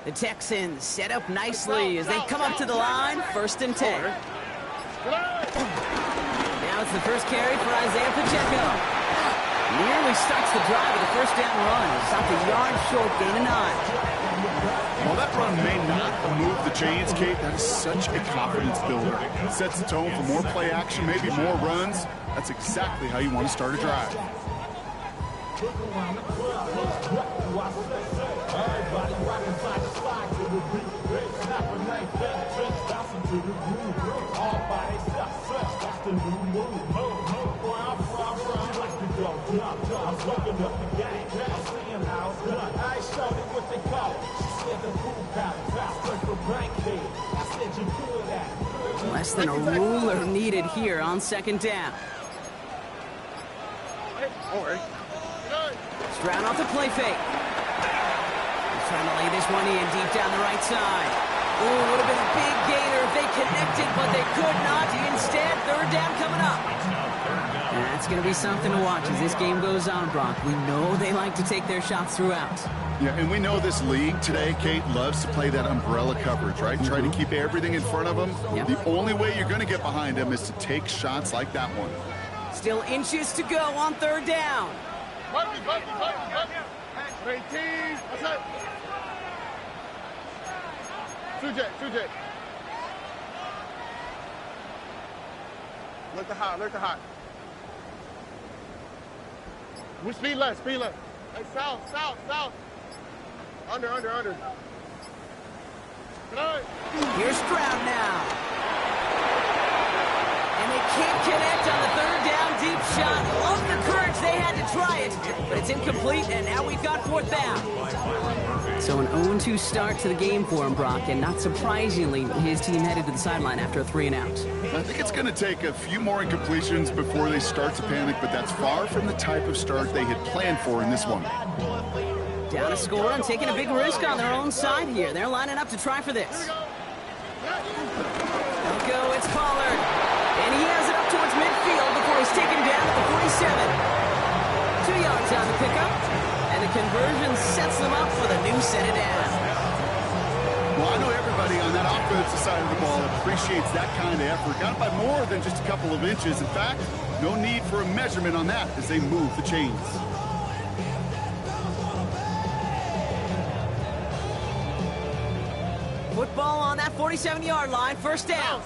The Texans set up nicely as they come up to the line, 1st and 10. Now it's the first carry for Isaiah Pacheco. Nearly starts the drive with a 1st down run. Stopped a yard short, gain of 9. While that run may not move the chains, Kate, that is such a confidence builder. It sets the tone for more play action, maybe more runs. That's exactly how you want to start a drive. Less than a ruler needed here on 2nd down. Stroud off the play fake. He's trying to lay this one in deep down the right side. Ooh, would have been a big gainer if they connected, but they could not. Instead, 3rd down coming up. And that's going to be something to watch as this game goes on, Brock. We know they like to take their shots throughout. Yeah, and we know this league today, Kate, loves to play that umbrella coverage, right? Try to keep everything in front of them. Yep. The only way you're going to get behind them is to take shots like that one. Still inches to go on 3rd down. Look the hot. We speed less. Hey, south. Under. Here's Stroud now. And they can't connect on the 3rd down deep shot. Love the courage they had to try it, but it's incomplete, and now we've got 4th down. So an 0-2 start to the game for him, Brock, and not surprisingly, his team headed to the sideline after a 3-and-out. I think it's going to take a few more incompletions before they start to panic, but that's far from the type of start they had planned for in this one. Down a score and taking a big risk on their own side here. They're lining up to try for this. They'll go, it's Pollard. And he has it up towards midfield before he's taken down at the 47. 2 yards on the pickup. And the conversion sets them up for the new set of down. Well, I know everybody on that offensive side of the ball appreciates that kind of effort. Got it by more than just a couple of inches. In fact, no need for a measurement on that as they move the chains. Football on that 47-yard line, 1st down.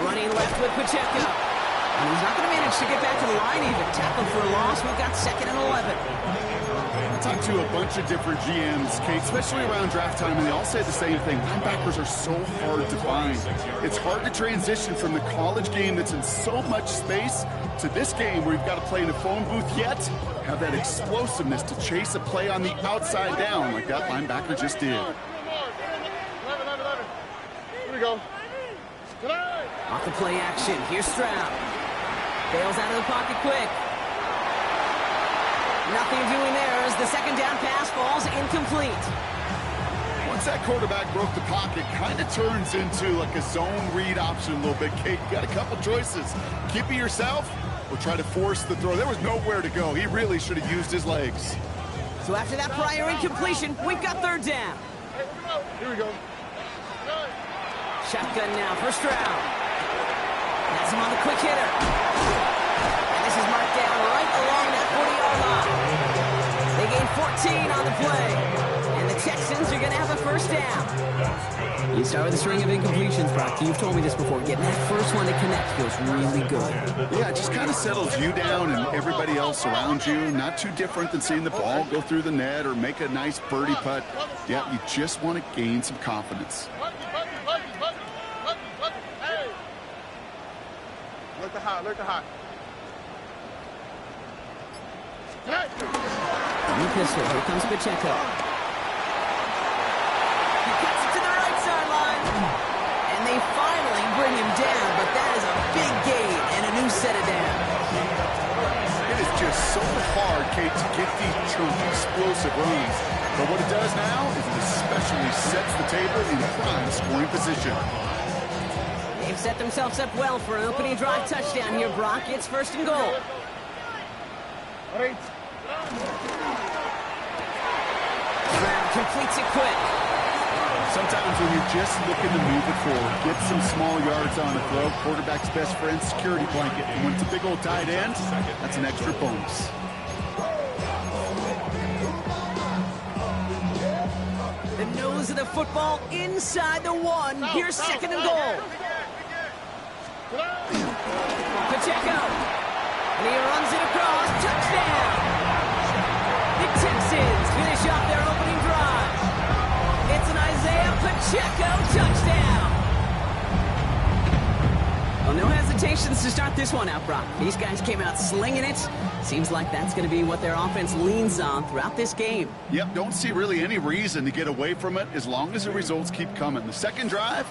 Running left with Pacheco. And he's not going to manage to get back to the line even. Tackled for a loss. We've got 2nd and 11. I talked to a bunch of different GMs, Kate, especially around draft time, and they all say the same thing. Linebackers are so hard to find. It's hard to transition from the college game that's in so much space to this game where you've got to play in a phone booth, yet have that explosiveness to chase a play on the outside down like that linebacker just did. Here we go. Off the play action. Here's Stroud. Bails out of the pocket quick. Nothing doing there as the 2nd down pass falls incomplete. Once that quarterback broke the pocket, kind of turns into like a zone read option a little bit. Kate, you got a couple choices. Keep it yourself or try to force the throw. There was nowhere to go. He really should have used his legs. So after that prior incompletion, we've got 3rd down. Here we go. Shotgun now for Stroud. Has him on the quick hitter. And this is marked down right along that 40-yard line. They gain 14 on the play. And the Texans are going to have a 1st down. You start with a string of incompletions, Brock. You've told me this before. Getting that first one to connect feels really good. Yeah, it just kind of settles you down and everybody else around you. Not too different than seeing the ball go through the net or make a nice birdie putt. Yeah, you just want to gain some confidence. Look the hot. New pistol. Here comes Pacheco. He cuts it to the right sideline. And they finally bring him down, but that is a big gain and a new set of down. It is just so hard, Kate, to get these chunky, explosive runs. But what it does now is it especially sets the table in prime scoring position. They've set themselves up well for an opening drive touchdown here, Brock. It's 1st and goal. Brown completes it quick. Sometimes when you're just looking to move it forward, get some small yards on a throw, quarterback's best friend, security blanket. And when it's a big old tight end, that's an extra bonus. The nose of the football inside the 1. Here's 2nd and goal. Pacheco. And he runs it across. Touchdown. The Texans finish off their opening drive. It's an Isaiah Pacheco touchdown. Well, no hesitations to start this one out, Brock. These guys came out slinging it. Seems like that's going to be what their offense leans on throughout this game. Yep, don't see really any reason to get away from it as long as the results keep coming. The second drive,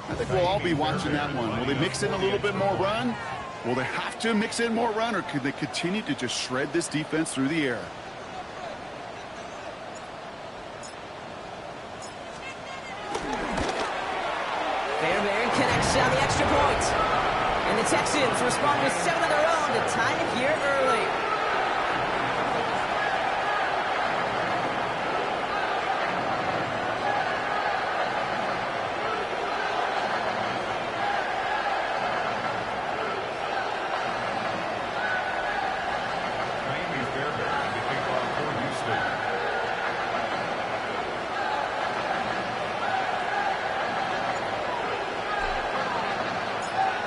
I think we'll all be watching that one. Will they mix in a little bit more run? Will they have to mix in more run, or could they continue to just shred this defense through the air? Fairbairn connects on the extra point. And the Texans respond with 7 of their own to tie it here early.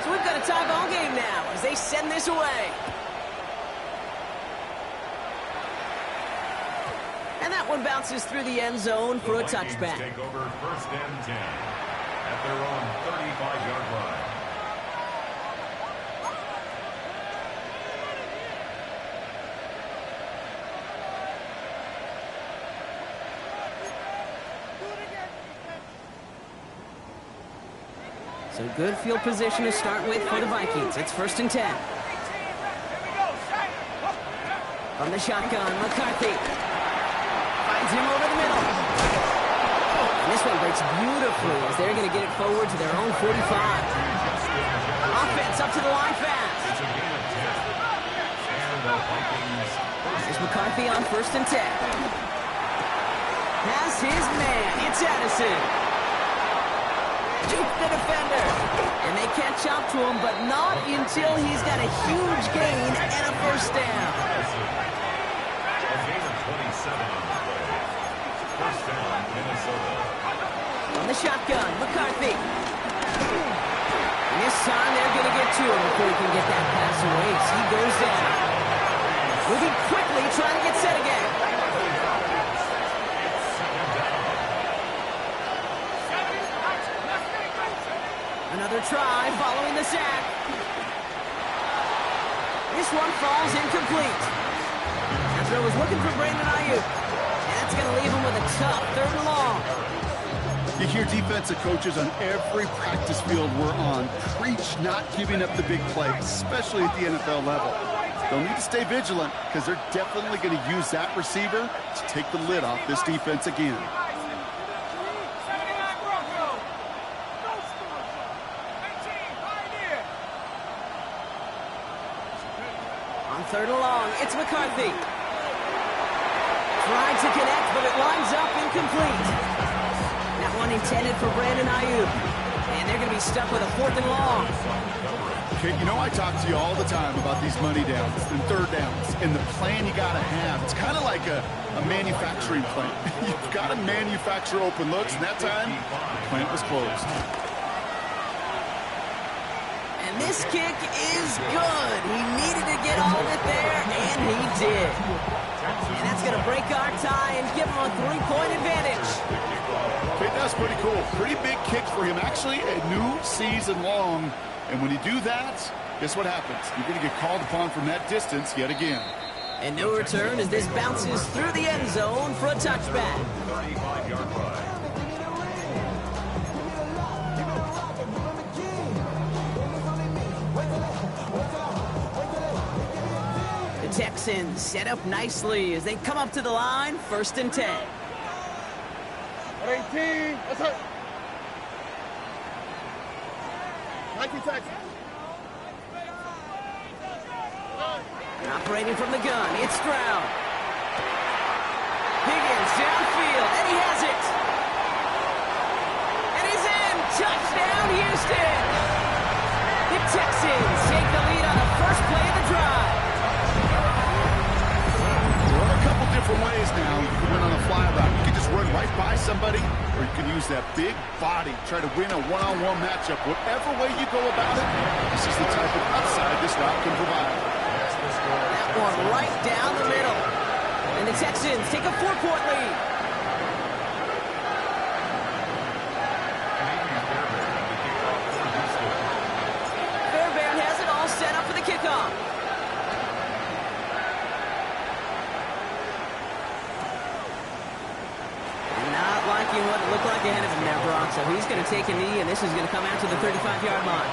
So we've got a tie ball game now as they send this away. And that one bounces through the end zone for a touchback. Take over 1st and 10 at their own 35-yard line. So good field position to start with for the Vikings. It's 1st and 10. From the shotgun, McCarthy finds him over the middle. And this one breaks beautifully as they're going to get it forward to their own 45. Offense up to the line fast. Here's McCarthy on 1st and 10. Has his man. It's Addison. Juke the defender. And they catch up to him, but not until he's got a huge gain and a 1st down. A gain of 27 on the play. 1st down, Minnesota. On the shotgun, McCarthy. And this time they're going to get to him before he can get that pass away. So he goes down. Moving quickly, trying to get set again. Another try following the sack. This one falls incomplete. That throw was looking for Brandon Ayuk. And that's going to leave him with a tough 3rd and long. You hear defensive coaches on every practice field we're on preach not giving up the big play, especially at the NFL level. They'll need to stay vigilant because they're definitely going to use that receiver to take the lid off this defense again. On 3rd and long, it's McCarthy. Tried to connect, but it lines up incomplete. That one intended for Brandon Ayuk. And they're going to be stuck with a 4th and long. Okay, you know I talk to you all the time about these money downs and 3rd downs and the plan you got to have. It's kind of like a manufacturing plant. You've got to manufacture open looks, and that time, the plant was closed. And this kick is good. He needed to get all of it there, and he did. And that's going to break our tie and give him a 3-point advantage. Okay, that's pretty cool. Pretty big kick for him. Actually, a new season long. And when you do that, guess what happens? You're going to get called upon from that distance yet again. And no return as this bounces through the end zone for a touchback. 35-yard line. The Texans set up nicely as they come up to the line, 1st and 10. 18. That's it. 19 Texans. And operating from the gun, it's Stroud. downfield, and he has it. And he's in. Touchdown, Houston. The Texans take the lead on the first play of the drive. There are a couple different ways now. You can win on a fly route. You can just run right by somebody, or you can use that big body, try to win a one-on-one matchup. Whatever way you go about it, this is the type of upside this route can provide. That one right down the middle. And the Texans take a 4-point lead. Fairbairn has it all set up for the kickoff. Not liking what it looked like ahead of him there, Brock. So he's going to take a knee, and this is going to come out to the 35-yard line.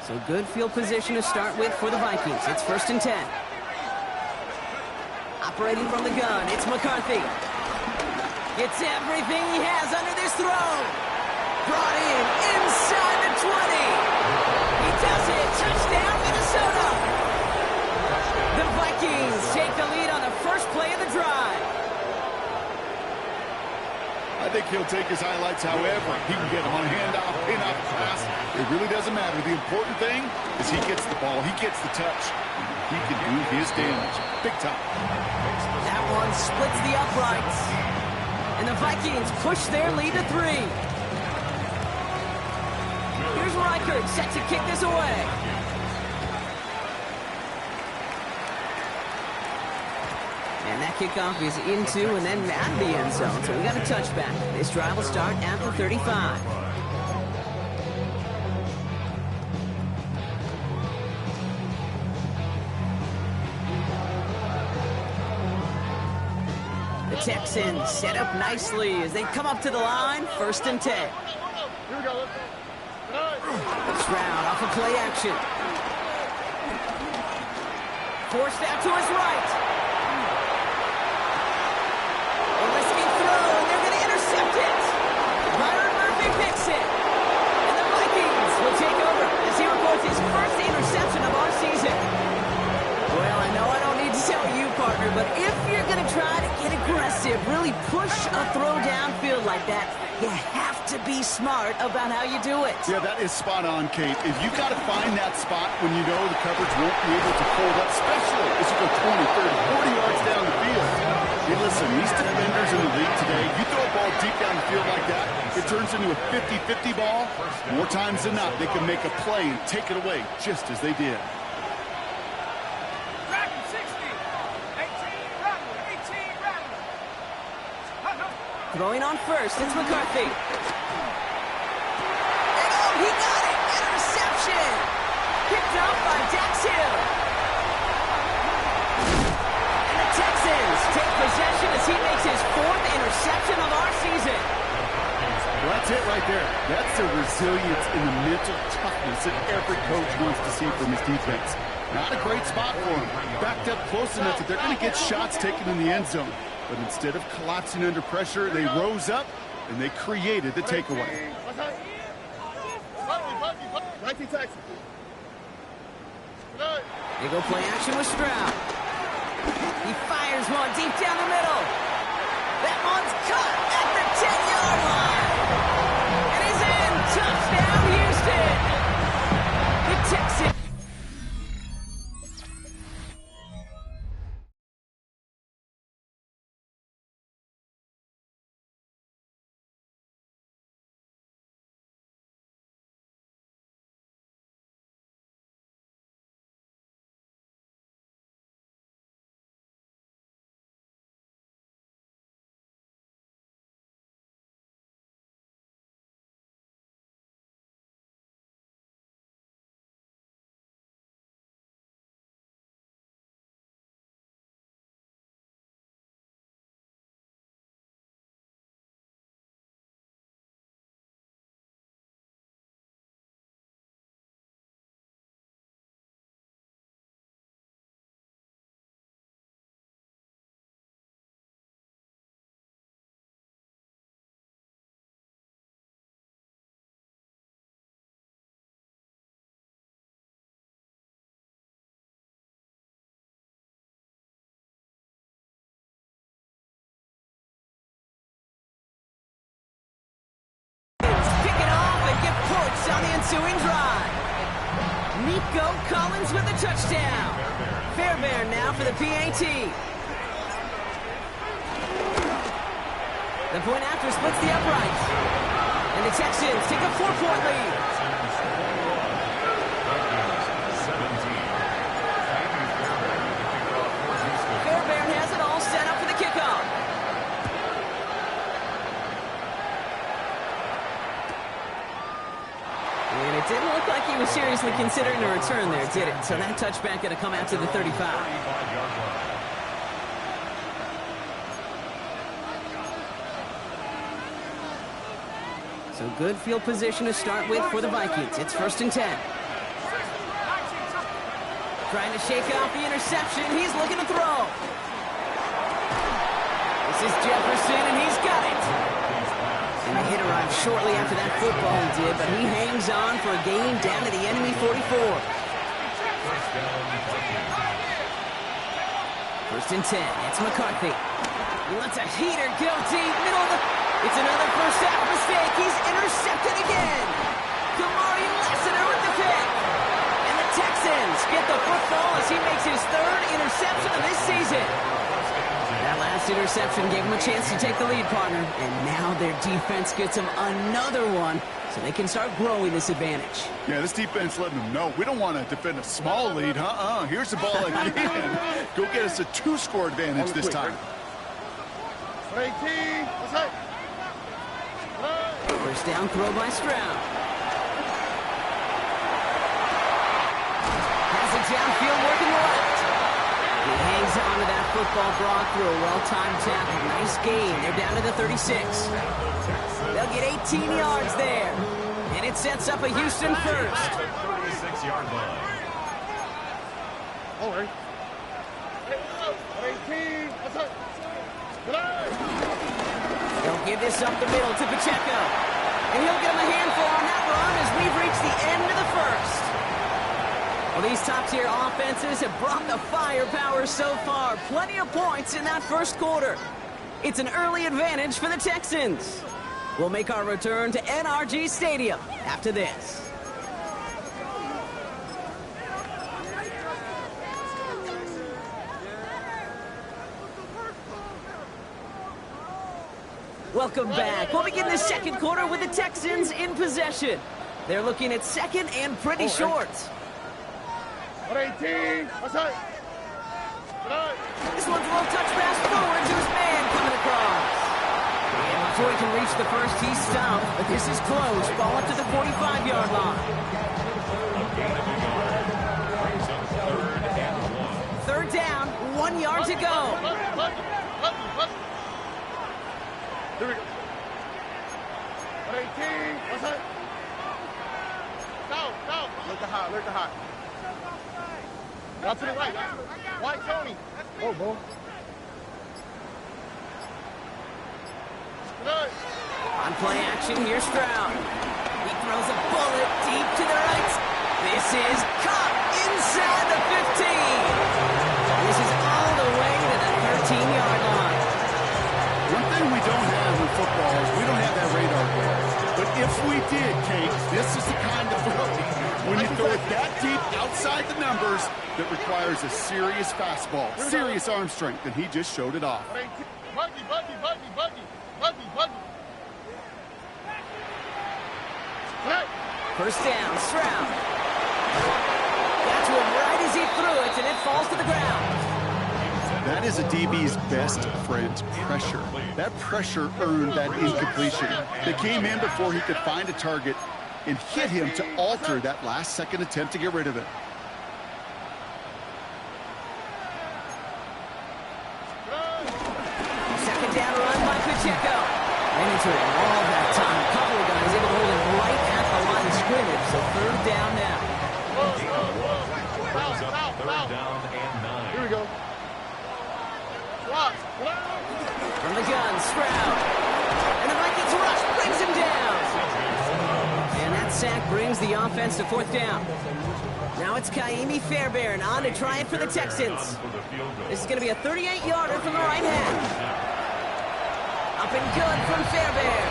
So good field position to start with for the Vikings. It's 1st and 10. Operating from the gun, it's McCarthy. Gets everything he has under this throw. Brought in inside the 20. He does it. Touchdown, Minnesota. The Vikings take the lead on the first play of the drive. I think he'll take his highlights however. He can get them on handoff, pin-off, pass. It really doesn't matter. The important thing is he gets the ball. He gets the touch. He can do his damage. Big time. That one splits the uprights. And the Vikings push their lead to 3. Here's Reichert set to kick this away. And that kickoff is into and then out of the end zone. So we got a touchback. This drive will start at the 35. The Texans set up nicely as they come up to the line. 1st and 10. Here we go. Stroud off of play action. Forced out to his right. A risky throw, and they're going to intercept it. Byron Murphy picks it. And the Vikings will take over as he records his first interception of our season. Well, I know I don't need to tell you, partner, but if you're going to try to get aggressive, really push a throw downfield like that, you have to be smart about how you do it. Yeah, that is spot on, Kate. If you've got to find that spot when you know the coverage won't be able to hold up, especially as you go 20, 30, 40 yards down the field. Hey, listen, these defenders in the league today, you throw a ball deep down the field like that, it turns into a 50-50 ball. More times than not, they can make a play and take it away just as they did. Throwing on first, it's McCarthy. And oh, he got it! Interception! Picked up by Dax Hill. And the Texans take possession as he makes his 4th interception of our season. Well, that's it right there. That's the resilience and the mental toughness that every coach wants to see from his defense. Not a great spot for him. Backed up close enough that they're going to get shots taken in the end zone. But instead of collapsing under pressure, they rose up and they created the takeaway. Viking Texans. They go play action with Stroud. He fires one deep down the middle. That one's caught at the 10-yard line. And he's in. Touchdown, Houston. The Texans. ensuing drive. Nico Collins with a touchdown. Fairbairn now for the PAT. The point after splits the uprights. And the Texans take a 4-point lead. Fairbairn has it all set up for the kickoff. And it didn't look like he was seriously considering a return there, did it? So that touchback going to come out to the 35. So good field position to start with for the Vikings. It's 1st and 10. Trying to shake off the interception. He's looking to throw. This is Jefferson, and he's got it. And the hit arrived shortly after that football he did, but he hangs on for a gain down to the enemy 44. 1st and 10. It's McCarthy. He lets a heater go deep, middle of the... It's another first half mistake. He's intercepted again. Kamari Lassiter with the pick. And the Texans get the football as he makes his 3rd interception of this season. That last interception gave him a chance to take the lead, partner. And now their defense gets them another one so they can start growing this advantage. Yeah, this defense letting them know we don't want to defend a small lead. Here's the ball again. Go get us a 2-score advantage this time. 18, what's that? First down throw by Stroud. Has it downfield working left. He hangs on to that football brought through a well-timed tackle. Nice gain. They're down to the 36. They'll get 18 yards there. And it sets up a Houston first. 36-yard line. All right. 18, what's that? They'll give this up the middle to Pacheco. And he'll get him a handful on that run as we've reached the end of the first. Well, these top-tier offenses have brought the firepower so far. Plenty of points in that first quarter. It's an early advantage for the Texans. We'll make our return to NRG Stadium after this. Welcome back. We'll begin the second quarter with the Texans in possession. They're looking at 2nd and pretty short. 18, what's that? This one's a little touch pass forward to his man coming across. And before he can reach the first, he's stumped. But this is close. Ball up to the 45-yard line. Third down, 1 yard to go. Here we go. 18, what's that? Go. Look at high. Out to the right. White Tony. Oh, boy. On play action, here's Stroud. He throws a bullet deep to the right. This is caught inside the 15. This is all the way to the 13-yard line. One thing we don't have in football is we don't have that radar there. But if we did, Kate, this is the kind of throw. When you throw it that deep outside the numbers, that requires a serious fastball, serious arm strength, and he just showed it off. Buggy. First down, Stroud. Got to him right as he threw it, and it falls to the ground. That is a DB's best friend, pressure. That pressure earned that incompletion. They came in before he could find a target and hit him to alter that last-second attempt to get rid of it. Second down run by Pacheco. Ran into it all that time. A couple of guys able to hold him right at the line of scrimmage. So 3rd down now. Third down and 9. Here we go. From the gun, Stroud. And the Vikings rush brings him down. And that sack brings the offense to 4th down. Now it's Kaimi Fairbairn on to try it for the Texans. This is going to be a 38-yarder from the right hand. Up and good from Fairbairn.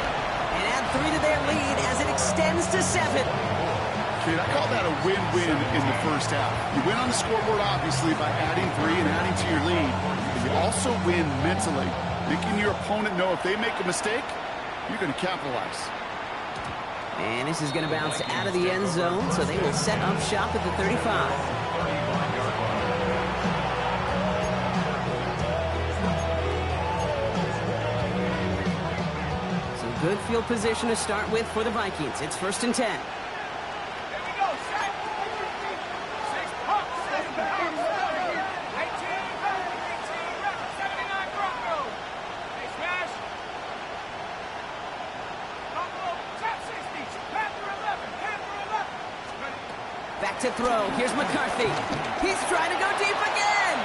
And add 3 to their lead as it extends to 7. Kate, I call that a win-win in the first half. You win on the scoreboard, obviously, by adding 3 and adding to your lead. But you also win mentally, making your opponent know if they make a mistake, you're going to capitalize. And this is going to bounce out of the end zone, so they will set up shop at the 35. Good field position to start with for the Vikings. It's 1st and 10. Here we go, set. 6 pumps. 18 reps. 79 Broncos. Hey, smash. Bronco, top 60. Panther 11. Panther 11. Back to throw. Here's McCarthy. He's trying to go deep again.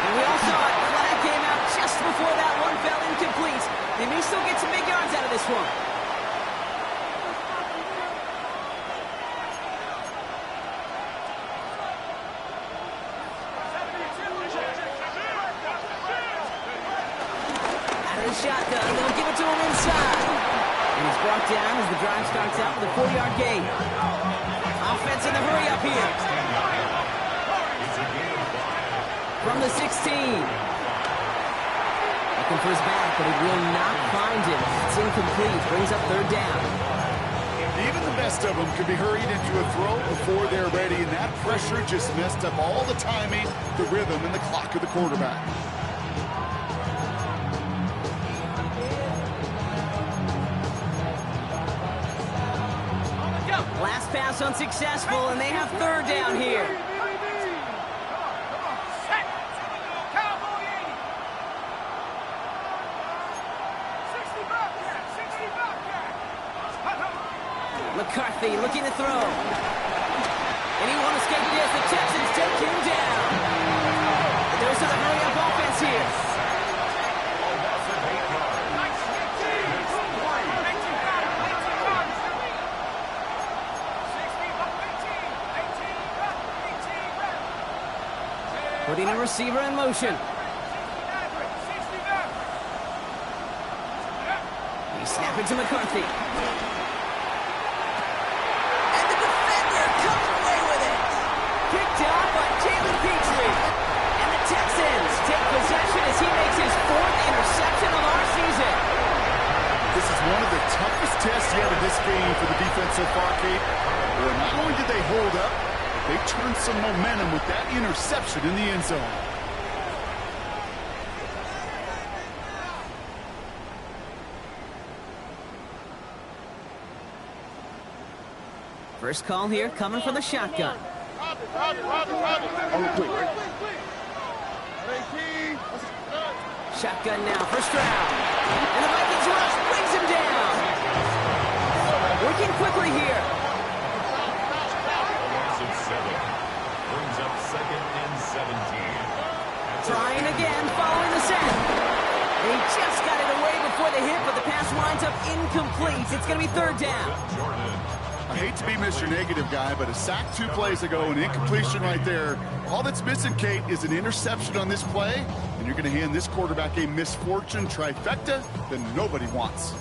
And we all saw it. Flag came out just before that one fell incomplete. They may still get some big yards out of this one. Out of the shotgun, they'll give it to him inside. And he's brought down as the drive starts out with a 4-yard gain. Offense in the hurry up here. From the 16. Looking for his back, but he will not find him. It's incomplete. Brings up 3rd down. Even the best of them could be hurried into a throw before they're ready, and that pressure just messed up all the timing, the rhythm, and the clock of the quarterback. Last pass unsuccessful, and they have 3rd down here. McCarthy looking to throw. And he won't escape this. The Texans take him down. There's a hurry-up offense here. Putting a receiver in motion. He snapped it to McCarthy. Texans take possession as he makes his 4th interception of our season. This is one of the toughest tests yet in this game for the defense so far, Kate. Where not only did they hold up, they turned some momentum with that interception in the end zone. First call here coming from the shotgun. Shotgun now, first round. And the Vikings rush brings him down. Working quickly here. Loss of 7. Brings up 2nd and 17. Trying again, following the set. They just got it away before the hit, but the pass winds up incomplete. It's going to be 3rd down. I hate to be Mr. Negative guy, but a sack 2 plays ago, an incompletion right there. All that's missing, Kate, is an interception on this play, and you're going to hand this quarterback a misfortune trifecta that nobody wants.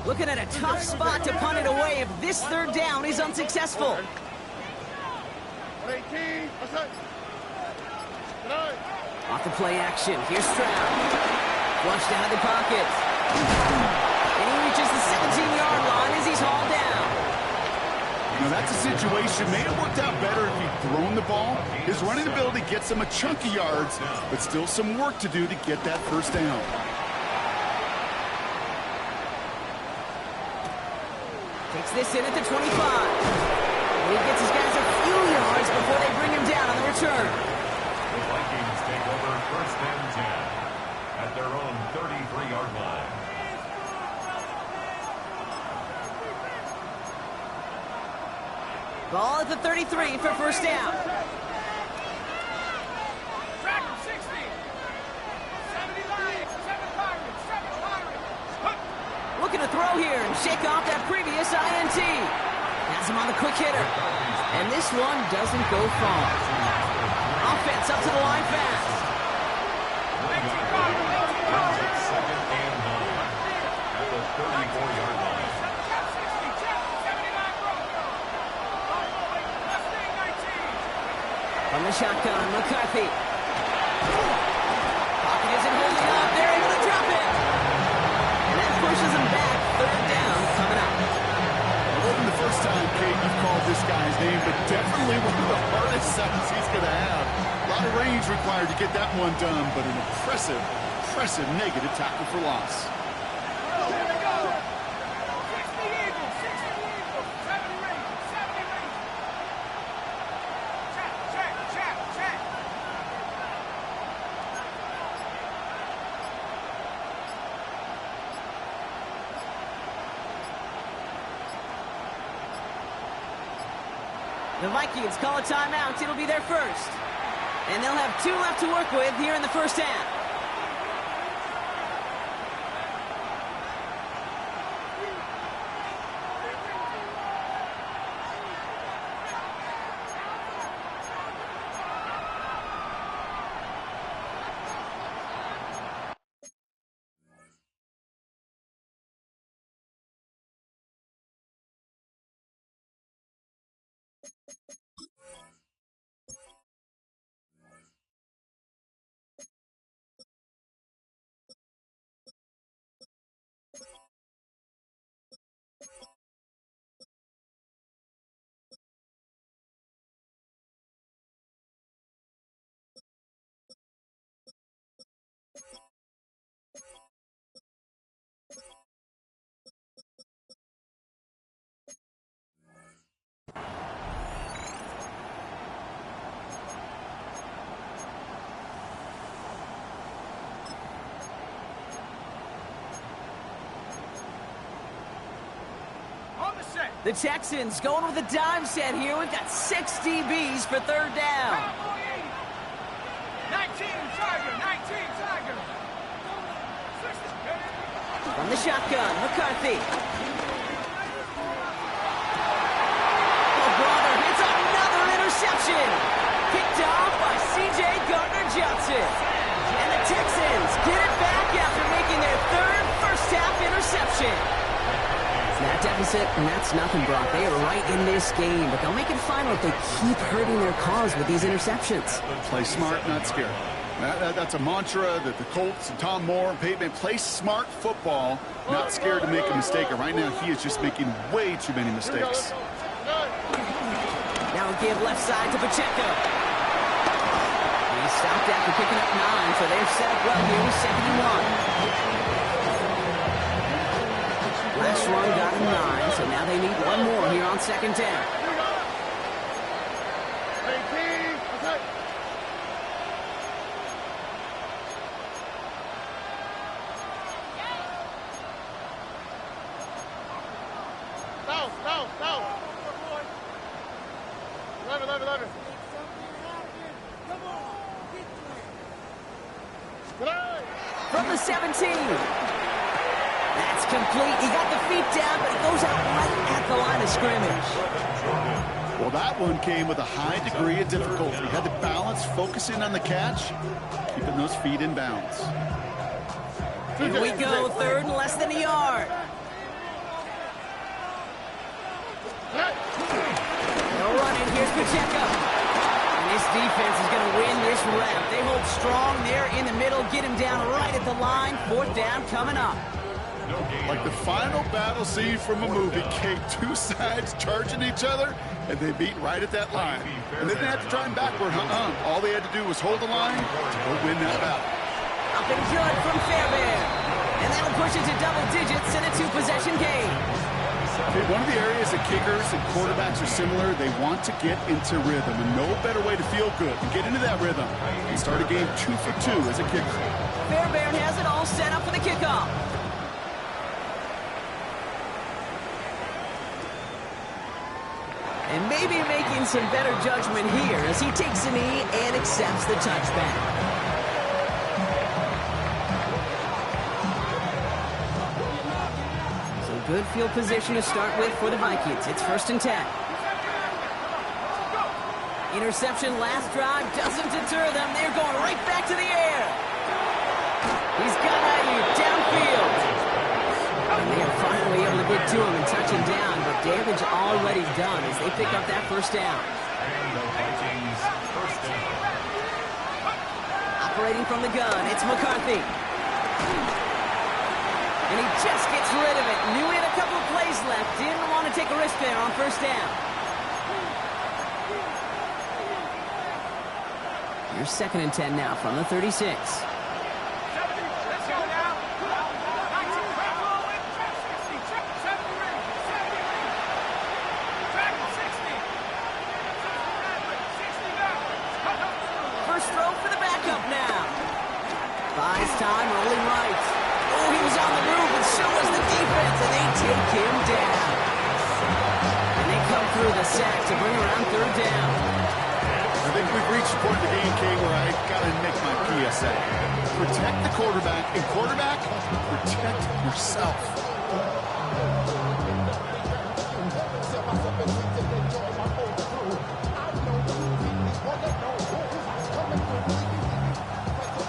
Looking at a tough spot to punt it away if this 3rd down is unsuccessful. Off the play action. Here's Stroud. Flushed out of the pocket. And he reaches the 17-yard line as he's hauled down. Now that's a situation may have worked out better if he'd thrown the ball. His running ability gets him a chunk of yards, but still some work to do to get that 1st down. Takes this in at the 25. And he gets his guys a few yards before they bring him down on the return. The Vikings take over 1st and 10 at their own 33-yard line. Ball at the 33 for 1st down. Track 60. 7 Lions, 7 Pirates, 7 Pirates. looking to throw here and shake off that previous INT. Has him on the quick hitter. And this one doesn't go far. Offense up to the line fast. Second and 9 at the 34-yard line. From the shotgun, McCarthy. Pocket isn't holding up. They're able to drop it. And that pushes him back. Third down coming up. It wasn't the first time, Kate, you've called this guy's name, but definitely one of the hardest sacks he's going to have. A lot of range required to get that one done, but an impressive negative tackle for loss. The Vikings call a timeout. It'll be their first. And they'll have 2 left to work with here in the first half. The Texans going with a dime set here. We've got 6 DBs for third down. 19 Tiger. From the shotgun, McCarthy. Oh, brother, it's another interception. Picked off by C.J. Gardner-Johnson. And the Texans get it back after making their third first-half interception. That deficit, and that's nothing, Brock. They are right in this game, but they'll make it final if they keep hurting their cause with these interceptions. Play smart, not scared. That's a mantra that the Colts and Tom Moore and Peyton play smart football, not scared to make a mistake. And right now, he is just making way too many mistakes. Now a give left side to Pacheco. He stopped after picking up 9, so they're set up well here with 71. Last run got him 9, so now they need one more here on second down. From the 17. That's complete. He got the feet down, but it goes out right at the line of scrimmage. Well, that one came with a high degree of difficulty. He had to balance, focusing on the catch, keeping those feet in bounds. Here we go, third and less than a yard. No running. Here's Pacheco. And this defense is going to win this round. They hold strong there in the middle, get him down right at the line. Fourth down coming up. Like the final battle scene from a movie, Kate, 2 sides charging each other, and they beat right at that line. And they didn't have to try him backward, All they had to do was hold the line to go win that battle. Up and good from Fairbairn. And that'll push it to double digits in a 2-possession game. Okay, one of the areas that kickers and quarterbacks are similar, they want to get into rhythm. And no better way to feel good than get into that rhythm and start a game 2 for 2 as a kicker. Fairbairn has it all set up for the kickoff. And maybe making some better judgment here as he takes a knee and accepts the touchback. good field position to start with for the Vikings. It's 1st and 10. Interception last drive doesn't deter them. They're going right back to the air. He's got Ayu downfield. And they are finally able to get to him and touch him down, but damage already done as they pick up that 1st down. And the Vikings first down. Operating from the gun, it's McCarthy. And he just gets rid of it. Knew he had a couple of plays left. Didn't want to take a risk there on 1st down. Here's 2nd and 10 now from the 36. First throw for the backup now. Buys time, rolling right. Oh, he was on the move, and so was the defense, and they take him down. And they come through the sack to bring around 3rd down. I think we've reached the point of the game, Kate, where I got to make my PSA. Protect the quarterback, and quarterback, protect yourself.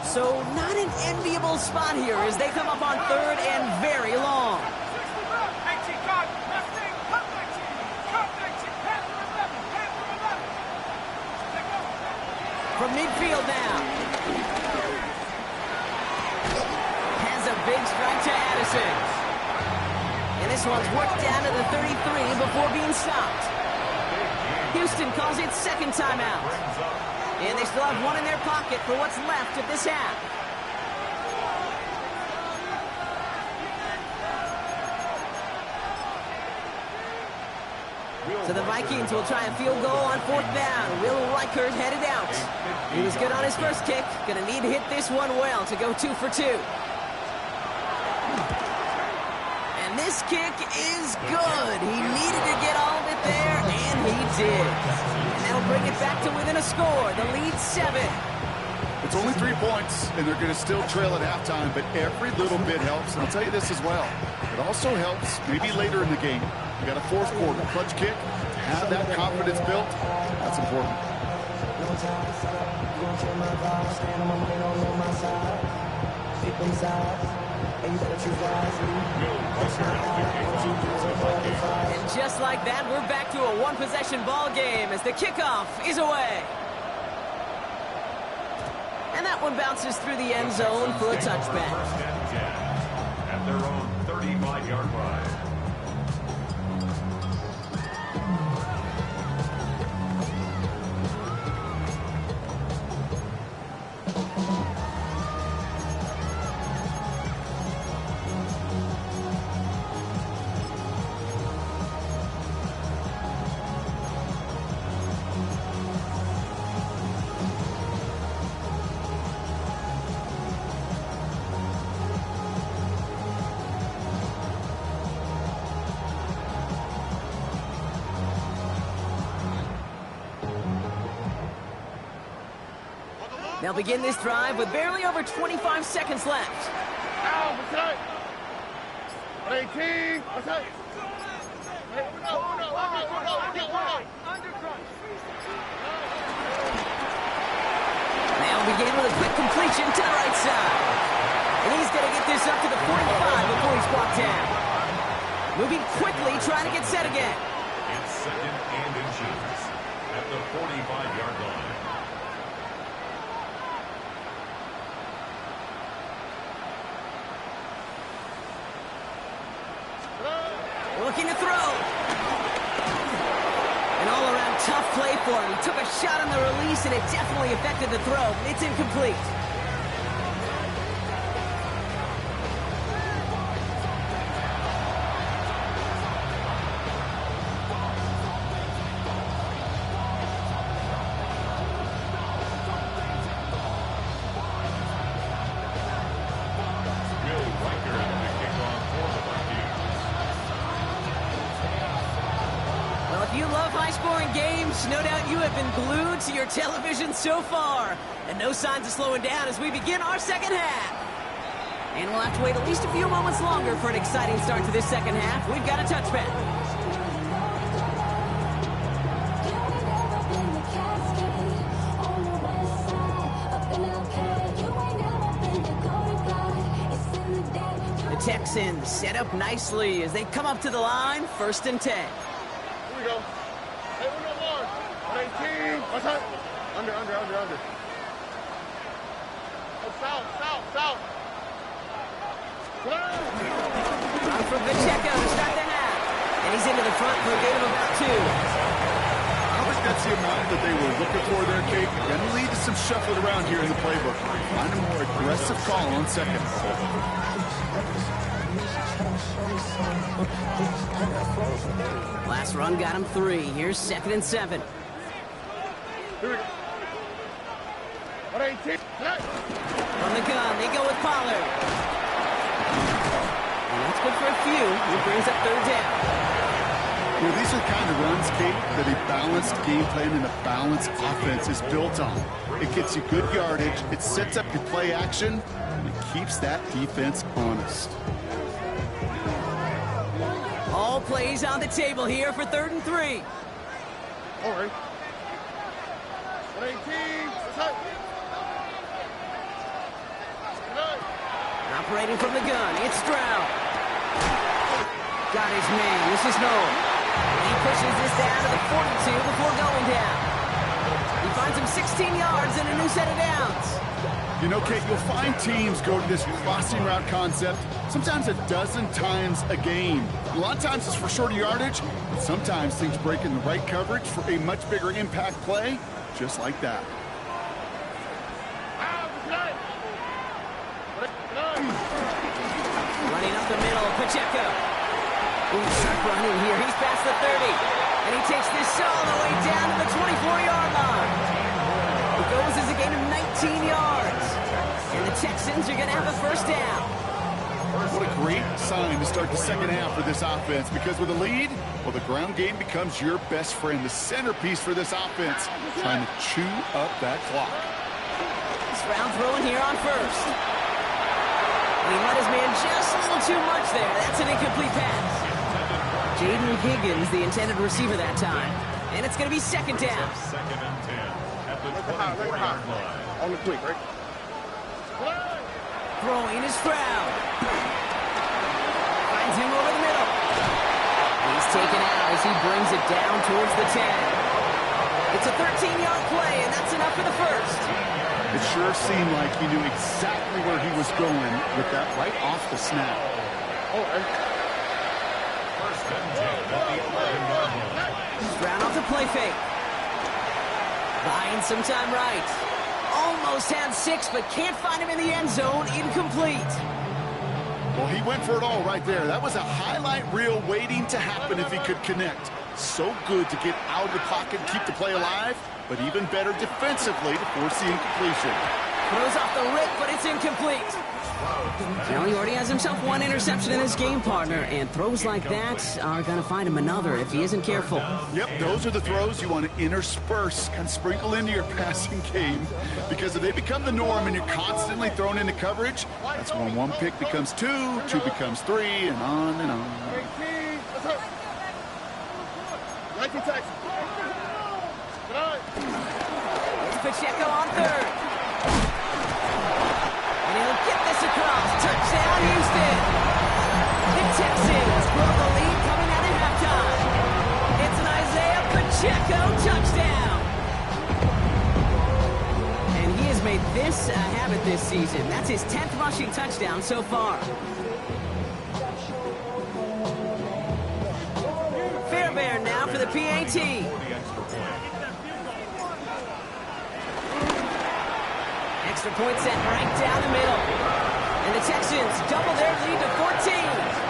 So not an enviable spot here as they come up on 3rd and very long. From midfield now. Has a big strike to Addison. And this one's worked down to the 33 before being stopped. Houston calls it 2nd timeout. And they still have one in their pocket for what's left of this half. So the Vikings will try a field goal on 4th down. Will Reichert headed out. He was good on his first kick. Going to need to hit this one well to go 2 for 2. And this kick is good. He needed to get all of it there, and he did. And that'll bring it back to within a score. The lead 7. It's only 3 points, and they're going to still trail at halftime, but every little bit helps. And I'll tell you this as well. It also helps maybe later in the game. You got a 4th quarter clutch kick. To have that confidence built, that's important. And just like that, we're back to a one-possession ball game as the kickoff is away. And that one bounces through the end zone for a touchback. First and 10 at their own 35-yard line. They'll begin this drive with barely over 25 seconds left. They'll begin with a quick completion to the right side. And he's going to get this up to the 45 before he's brought down. Moving quickly, trying to get set again. It's 2nd and inches at the 45-yard line. Looking to throw. An all-around tough play for him. He took a shot on the release, and it definitely affected the throw. It's incomplete. If you love high-scoring games, no doubt you have been glued to your television so far. And no signs of slowing down as we begin our second half. And we'll have to wait at least a few moments longer for an exciting start to this second half. We've got a touchback. The Texans set up nicely as they come up to the line, 1st and 10. Here we go. Hey, we go long. 18. What's that? Under. Oh, south. Run from Pacheco to start the half. And he's into the front for a gain of about 2. I don't think that's the amount that they were looking for there, Kate. Going to lead to some shuffling around here in the playbook. Find a more aggressive call on second. Last run got him 3. Here's 2nd and 7. Here we go. 18. From the gun, they go with Pollard. And that's good for a few. It brings up 3rd down. Well, these are the kind of runs, Kate, that a balanced game plan and a balanced offense is built on. It gets you good yardage, it sets up your play action, and it keeps that defense honest. All plays on the table here for 3rd and 3. All right. 18. Operating from the gun, it's Stroud. Got his man, this is Noel. He pushes this down to the 42 before going down. He finds him 16 yards and a new set of downs. You know, Kate, you'll find teams go to this crossing route concept sometimes a dozen times a game. A lot of times it's for shorter yardage, but sometimes things break in the right coverage for a much bigger impact play, just like that. Running up the middle, Pacheco. Ooh, sharp running here. He's past the 30. And he takes this all the way down to the 24-yard line. It goes as a gain of 19 yards. And the Texans are going to have a 1st down. What a great sign to start the second half for this offense, because with a lead, well, the ground game becomes your best friend, the centerpiece for this offense, trying to chew up that clock. Stroud throwing here on 1st. And he let his man just a little too much there. That's an incomplete pass. Jaden Higgins, the intended receiver that time. And it's going to be 2nd down. 2nd and 10 at the 24-yard line. On the quick, right? Throwing is Stroud. Finds him over the middle. He's taken out as he brings it down towards the 10. It's a 13-yard play, and that's enough for the 1st. It sure seemed like he knew exactly where he was going with that right off the snap. Oh, 1st and 10 at the 11-yard line. Stroud off the play fake. Buying some time right. Almost had 6, but can't find him in the end zone. Incomplete. Well, he went for it all right there. That was a highlight reel waiting to happen if he could connect. So good to get out of the pocket and keep the play alive, but even better defensively to force the incompletion. Throws off the rip, but it's incomplete. Now he already has himself 1 interception in his game, partner, and throws like that are going to find him another if he isn't careful. Yep, those are the throws you want to intersperse and sprinkle into your passing game, because if they become the norm and you're constantly thrown into coverage, that's when 1 pick becomes 2, 2 becomes 3, and on and on. 19 Texans. It's Pacheco on 3rd. And he'll get this across. Touchdown, Houston. The Texans grow the lead coming out at halftime. It's an Isaiah Pacheco touchdown. And he has made this a habit this season. That's his 10th rushing touchdown so far. Fairbairn now for the PAT. Extra point set right down the middle. And the Texans double their lead to 14.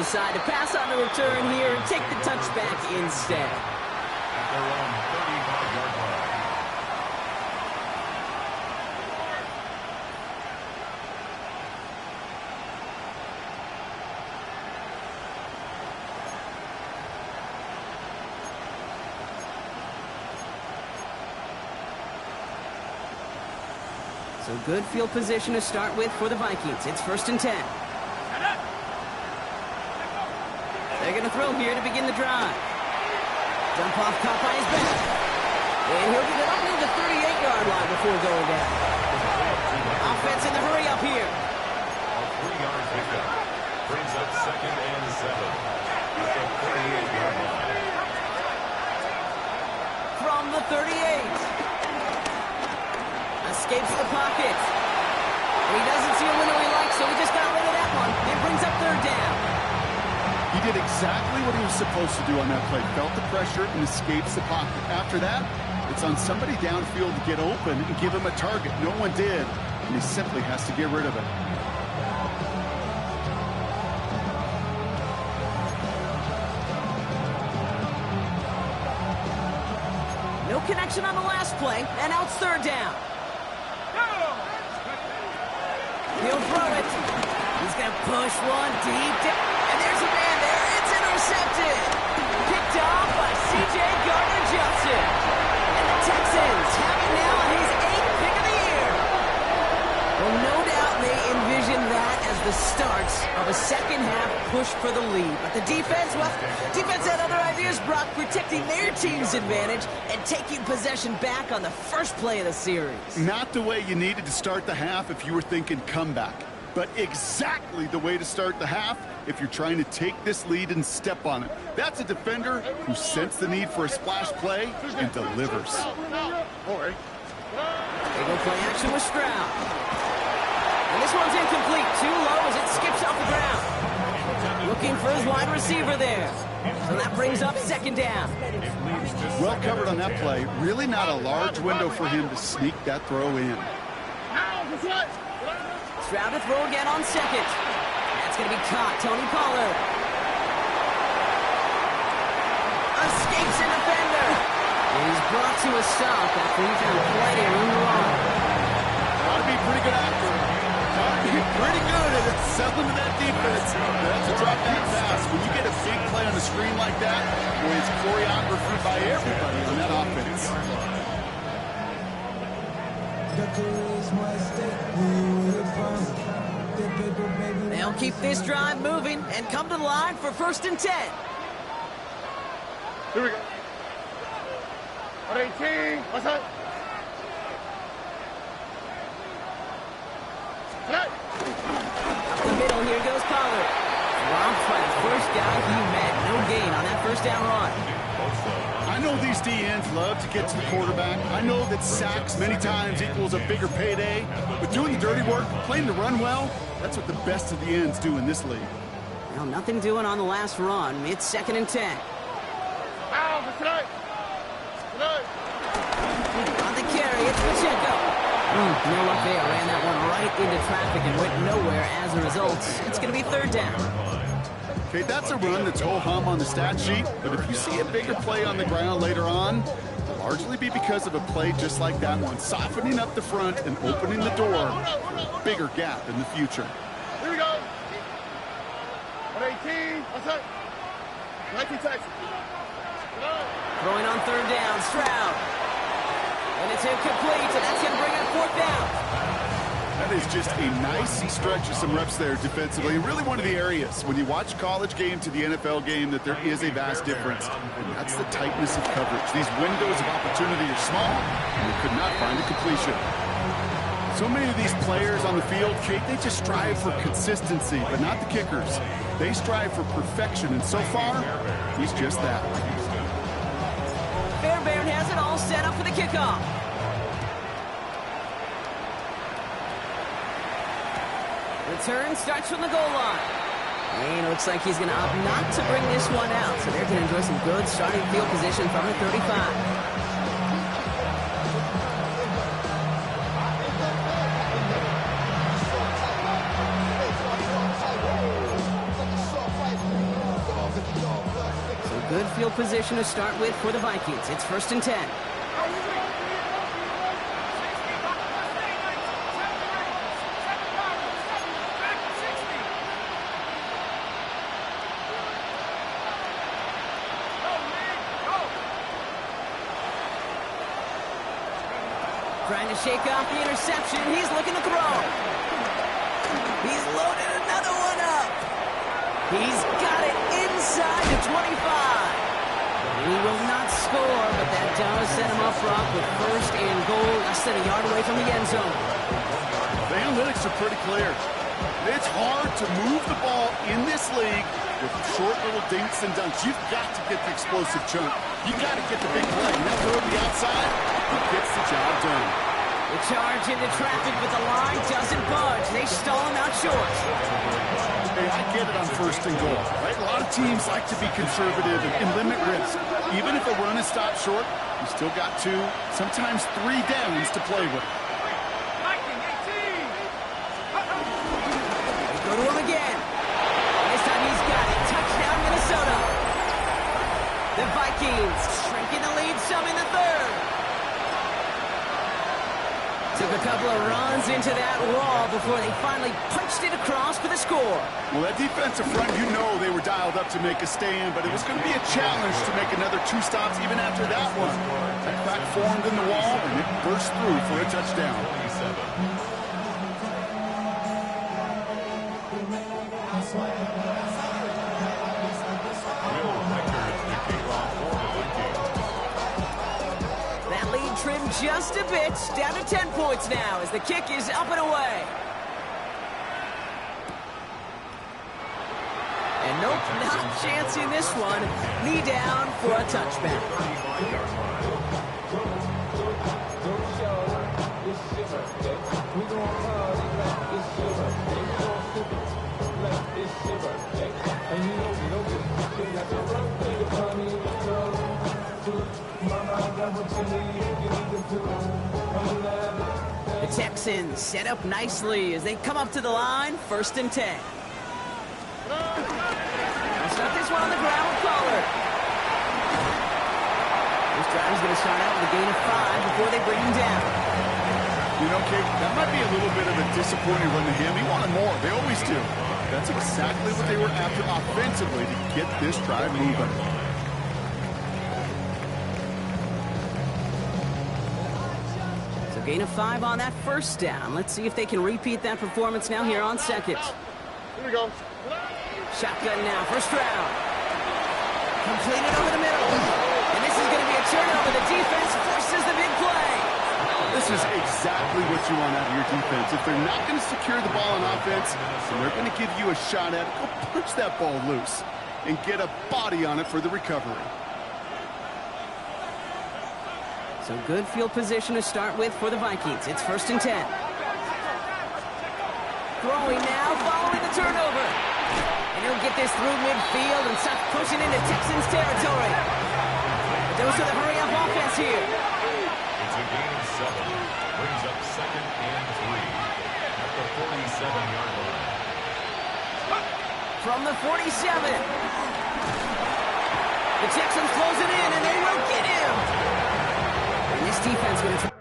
decide to pass on the return here and take the touchback instead. At their own 35-yard line. So good field position to start with for the Vikings. It's 1st and 10. They're going to throw here to begin the drive. Jump off, caught by his back. And he'll get it up near the 38-yard line before going down. Offense in the hurry up here. A 3-yard pickup brings up 2nd and 7 at the 38-yard line. From the 38. Escapes the pocket. And he doesn't see a window he likes, so he just got rid of that one. It brings up 3rd down. He did exactly what he was supposed to do on that play. Felt the pressure and escapes the pocket. After that, it's on somebody downfield to get open and give him a target. No one did, and he simply has to get rid of it. No connection on the last play, and now it's 3rd down. He'll throw it. He's going to push one deep down. And there's a man there. It's intercepted. Picked off by C.J. Gardner-Johnson. And the Texans have it now on his 8th pick of the year. Well, no doubt they envision that as the start of a second-half push for the lead. But the defense, well, defense had other ideas, Brock, protecting their team's advantage and taking possession back on the first play of the series. Not the way you needed to start the half if you were thinking comeback, but exactly the way to start the half if you're trying to take this lead and step on it. That's a defender who sensed the need for a splash play and delivers. They go play action with Stroud. And this one's incomplete. Too low as it skips off the ground. Looking for his wide receiver there. So that brings up 2nd down. Well covered on that play. Really not a large window for him to sneak that throw in. Stroud to throw again on 2nd. That's going to be caught. Tony Pollard. Escapes a defender. He's brought to a stop after he found plenty of room to run. Ought to be pretty good after him. Ought to be pretty good at selling to that defense. That's a drop back pass. When you get a big play on the screen like that, boy, it's choreography by everybody on that offense. They'll keep this drive moving and come to the line for 1st and 10. Here we go. 18. What's that? Up the middle, here goes Pollard. Dropped by the first guy he met. No gain on that 1st down run. I know these DNs love to get to the quarterback. I know that sacks many times equals a bigger payday. But doing the dirty work, playing the run well, that's what the best of the ends do in this league. Well, nothing doing on the last run. It's 2nd and 10. On the carry, it's Pacheco. No luck there. Ran that one right into traffic and went nowhere as a result. It's going to be 3rd down. Okay, that's a run that's ho-hum on the stat sheet, but if you see a bigger play on the ground later on, it'll largely be because of a play just like that one, softening up the front and opening the door for a bigger gap in the future. Here we go. 18. What's that? 19 Texans. Throwing on 3rd down, Stroud. And it's incomplete, and that's going to bring up 4th down. That is just a nice stretch of some reps there defensively. Really one of the areas when you watch college game to the NFL game that there is a vast difference. And that's the tightness of coverage. These windows of opportunity are small, and they could not find a completion. So many of these players on the field, Kate, they just strive for consistency, but not the kickers. They strive for perfection, and so far, he's just that. Fairbairn has it all set up for the kickoff. Return starts from the goal line. And it looks like he's going to opt not to bring this one out, so they're going to enjoy some good starting field position from the 35. field position to start with for the Vikings. It's 1st and 10. Trying to shake off the interception. He's looking to throw. He's loaded another one up. He's got it inside the 25. He will not score, but that does set him up rock with 1st and goal, less than a yard away from the end zone. The analytics are pretty clear. It's hard to move the ball in this league with short little dinks and dunks. You've got to get the explosive chunk. You've got to get the big play. And that throw to the outside, it gets the job done. The charge into traffic, but the line doesn't budge. They stall him out short. Hey, I get it on 1st and goal, right? A lot of teams like to be conservative and limit risk. Even if a run is stopped short, you still got 2, sometimes 3 downs to play with. Go to him again. This time he's got it. Touchdown, Minnesota. The Vikings shrinking the lead some in the 3rd. Took a couple of runs into that wall before they finally punched it across for the score. Well, that defensive front, you know they were dialed up to make a stand, but it was going to be a challenge to make another 2 stops even after that one. That crack formed in the wall, and it burst through for a touchdown. Trimmed just a bit, down to 10 points now as the kick is up and away. And nope, not a chance in this one. Knee down for a touchback. The Texans set up nicely as they come up to the line, 1st and 10. They'll start this one on the ground with Pollard. This drive is going to start out with a gain of 5 before they bring him down. You know, Kate, that might be a little bit of a disappointing run to him. He wanted more. They always do. That's exactly what they were after offensively to get this drive moving. Gain of 5 on that 1st down. Let's see if they can repeat that performance now here on 2nd. Here we go. Shotgun now, 1st round. Completed over the middle. And this is going to be a turnover. The defense forces the big play. This is exactly what you want out of your defense. If they're not going to secure the ball on offense, then they're going to give you a shot at it. Go punch that ball loose and get a body on it for the recovery. So good field position to start with for the Vikings. It's 1st and 10. Throwing now, following the turnover. And he'll get this through midfield and start pushing into Texans territory. But those are the hurry-up offense here. It's a gain of 7. Brings up 2nd and 3 at the 47-yard line. From the 47. The Texans close it in, and they will get him. And this defense going to try.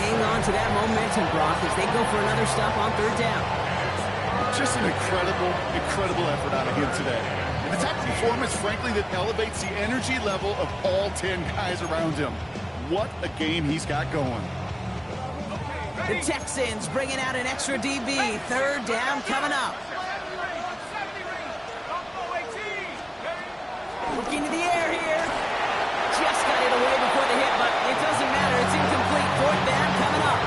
Hang on to that momentum, Brock, as they go for another stop on 3rd down. Just an incredible, incredible effort out of him today. And the type of performance, frankly, that elevates the energy level of all 10 guys around him. What a game he's got going. The Texans bringing out an extra DB. Third down coming up. Looking to the air here. Just got it away before the hit, but it doesn't matter. It's incomplete. Fourth down coming up.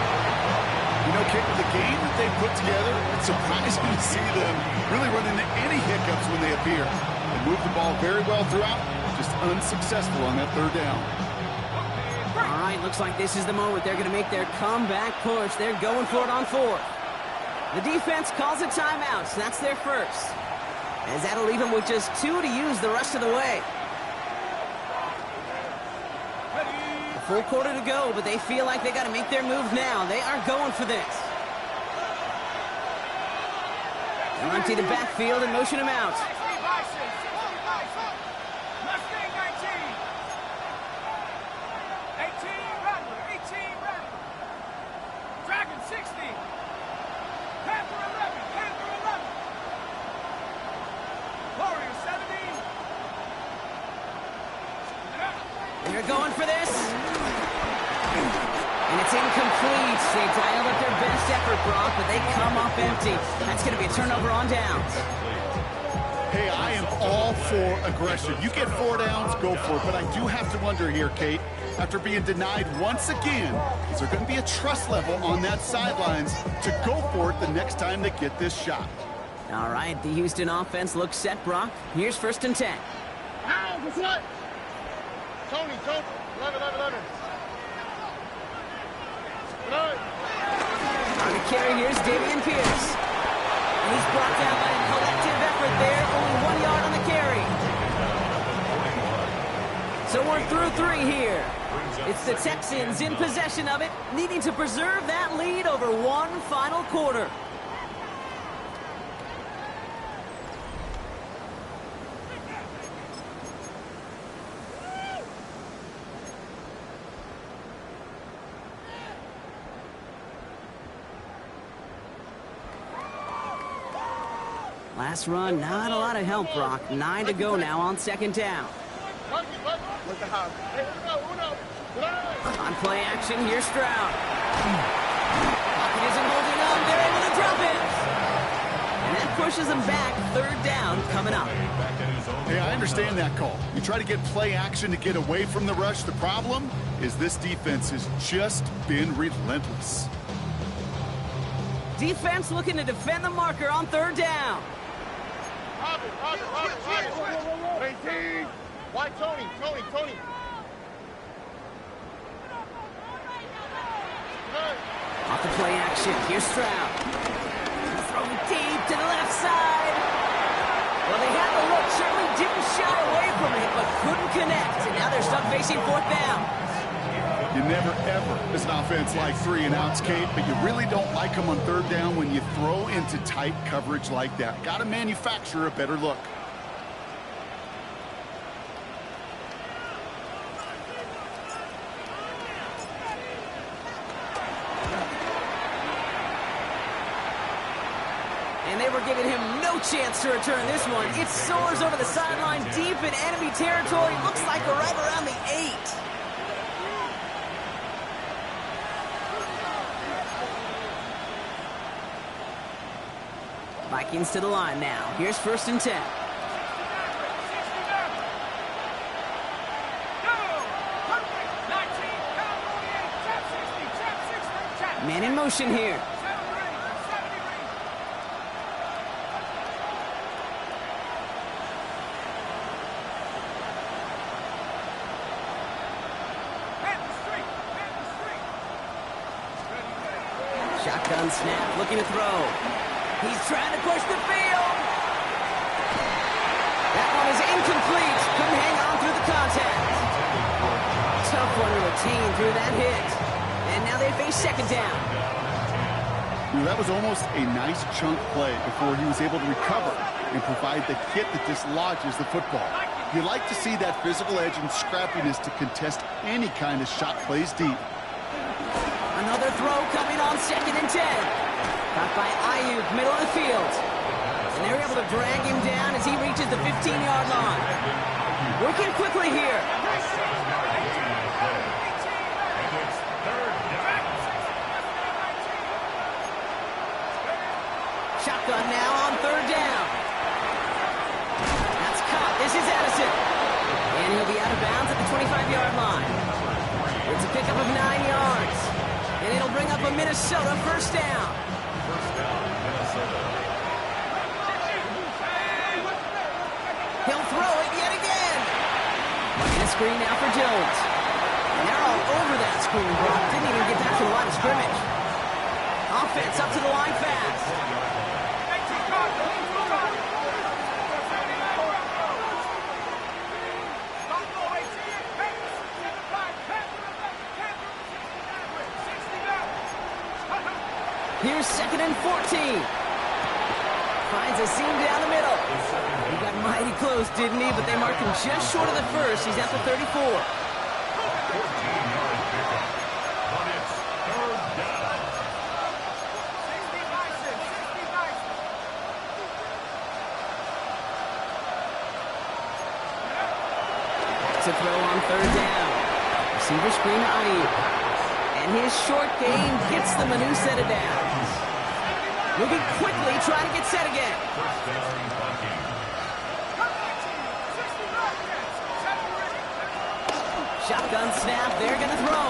You know, Kate, with the game that they put together, it's surprising to see them really run into any hiccups when they appear. They moved the ball very well throughout, just unsuccessful on that third down. All right, looks like this is the moment they're going to make their comeback push. They're going for it on fourth. The defense calls a timeout, so that's their first. As that'll leave them with just 2 to use the rest of the way. A full quarter to go, but they feel like they got to make their move now. They are going for this. They'll empty the backfield and motion him out. They're going for this. And it's incomplete. They dialed up their best effort, Brock, but they come up empty. That's going to be a turnover on downs. Hey, I am all for aggression. You get 4 downs, go for it. But I do have to wonder here, Kate, after being denied once again, is there going to be a trust level on that sidelines to go for it the next time they get this shot? All right, the Houston offense looks set, Brock. Here's 1st and 10. Ow, what's what? Tony, 11. On the carry, here's Dameon Pierce. And he's brought down by a collective effort there. Only 1 yard on the carry. So we're through 3 here. It's the Texans in possession of it, needing to preserve that lead over one final quarter. Last run, not a lot of help, Brock. 9 to go now on 2nd down. On play action, here's Stroud. Pocket isn't holding on. They're able to drop it. And that pushes them back. 3rd down coming up. Hey, I understand that call. You try to get play action to get away from the rush. The problem is this defense has just been relentless. Defense looking to defend the marker on 3rd down. Robin. 18. Why Tony? Off the play action, here's Stroud. Thrown deep to the left side. Well, they had the look, certainly didn't shy away from it, but couldn't connect. And now they're stuck facing 4th down. You never, ever, as an offense, like 3 and outs, Kate, but you really don't like them on 3rd down when you throw into tight coverage like that. Got to manufacture a better look. And they were giving him no chance to return this one. It soars over the sideline deep in enemy territory. Looks like we're right around the 8. Vikings to the line now. Here's 1st and 10. Man in motion here. Shotgun snap, looking to throw. He's trying to push the field. That one is incomplete. Couldn't hang on through the contact. Tough one to retain through that hit. And now they face 2nd down. That was almost a nice chunk play before he was able to recover and provide the hit that dislodges the football. You like to see that physical edge and scrappiness to contest any kind of shot plays deep. Another throw coming on 2nd and 10. Caught by Ayuk, middle of the field. And they're able to drag him down as he reaches the 15-yard line. Working quickly here. Shotgun now on third down. That's caught. This is Addison. And he'll be out of bounds at the 25-yard line. It's a pickup of 9 yards. And it'll bring up a Minnesota first down. First down, Minnesota. He'll throw it yet again. And a screen now for Jones. And they're all over that screen, Brock. Didn't even get back to the line of scrimmage. Offense up to the line fast. Here's 2nd and 14. Finds a seam down the middle. He got mighty close, didn't he? But they marked him just short of the first. He's at the 34. 14-yard pickup. But it's third down. To throw on third down. Receiver screen to Ayuk. And his short game gets them a new set of downs. Moving quickly, trying to get set again. First down, Vikings. Shotgun snap, they're going to throw.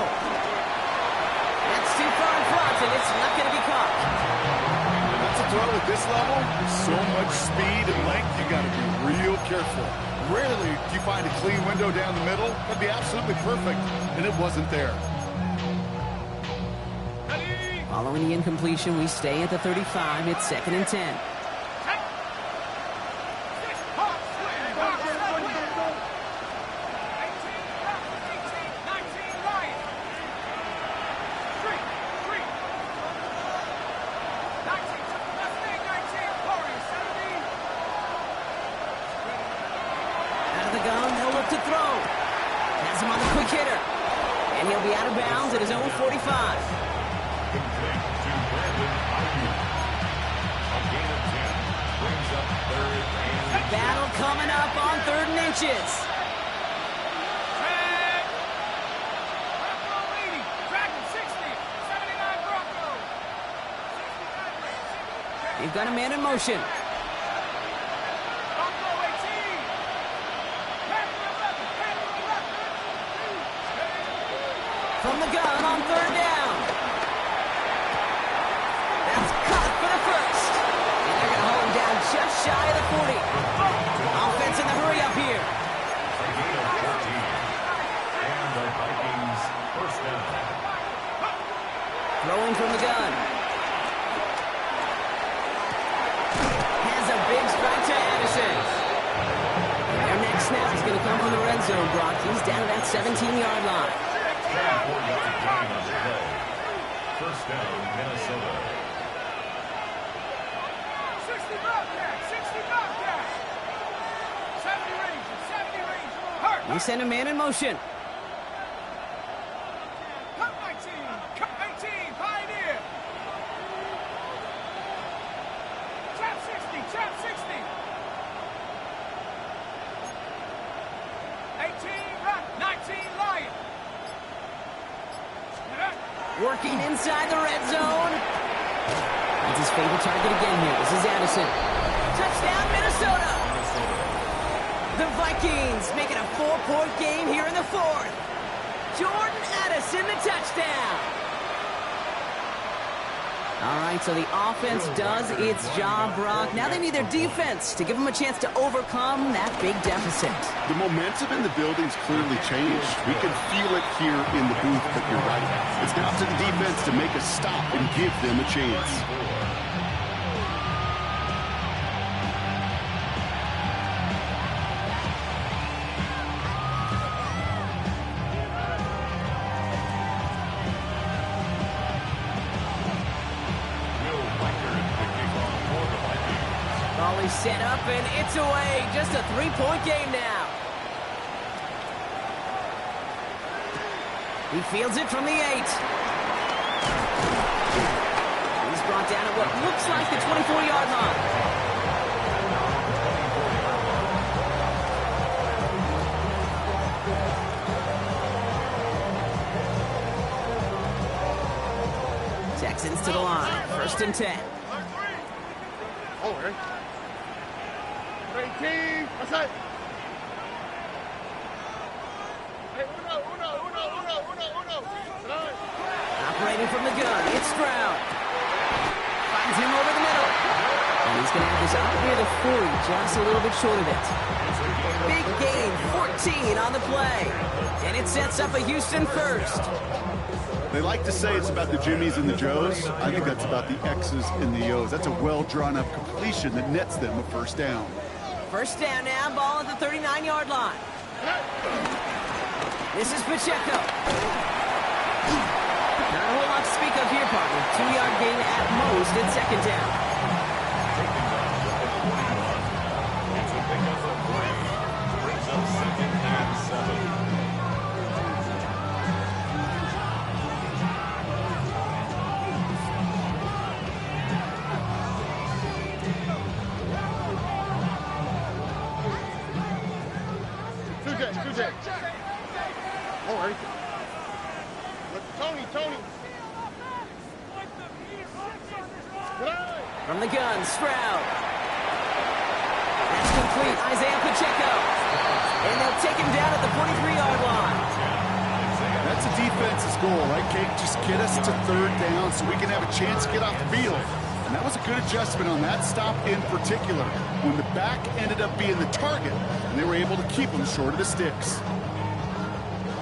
That's too far in front, and it's not going to be caught. That's a throw at this level. So much speed and length, you got to be real careful. Rarely do you find a clean window down the middle. That'd be absolutely perfect, and it wasn't there. Following the incompletion, we stay at the 35. It's 2nd and 10. Out of the gun, they'll look to throw. Has him on the quick hitter. And he'll be out of bounds at his own 45. Complete to Brandon Ayuk. A gain of 10 brings up third and Battle coming up on 3rd and inches. They've got a man in motion. From the gun on third down. That's caught for the first. And they're going to hold him down just shy of the 40. Offense in the hurry up here. a gain of 14. And the Vikings first down. Throwing from the gun. Has a big strike to Addison. Their next snap is going to come from the red zone, Brock. He's down at that 17-yard line. 4-yard gain on the play. First down, Minnesota. 60 Bobcat, 60 Bobcat. 70 Rangers, 70 Rangers. Hurt. We send a man in motion. Cut 19, cut 18, Pioneer. Trap 60, trap 60. 18, Rock, 19, Lion. Working inside the red zone. That's his favorite target again here. This is Addison. Touchdown, Minnesota. The Vikings making a 4-point game here in the 4th. Jordan Addison, the touchdown. All right, so the offense does its job, Brock. Now they need their defense to give them a chance to overcome that big deficit. The momentum in the building's clearly changed. We can feel it here in the booth, but you're right. It's now up to the defense to make a stop and give them a chance. Ball is set up, and it's away. Just a 3-point game now. He fields it from the 8. He's brought brought down at what looks like the 24-yard line. Texans to the line. 1st and 10. Oh, right. 18. What's that? Hey, uno. Operating from the gun, it's Stroud. Finds him over the middle. And he's going to have this out near the 40, just a little bit short of it. Big gain, 14 on the play. And it sets up a Houston first. They like to say it's about the Jimmies and the Joes. I think that's about the X's and the O's. That's a well-drawn-up completion that nets them a 1st down. 1st down now, ball at the 39-yard line. This is Pacheco. Not a whole lot to speak of here, partner. 2-yard gain at most at 2nd down. It's a pickup of 3. Brings up 2nd and 7. All right. Tony. From the gun, Stroud. That's complete. Isaiah Pacheco. And they'll take him down at the 43-yard line. That's a defense's goal, right, Kate? Just get us to 3rd down so we can have a chance to get off the field. And that was a good adjustment on that stop in particular, when the back ended up being the target, and they were able to keep him short of the sticks.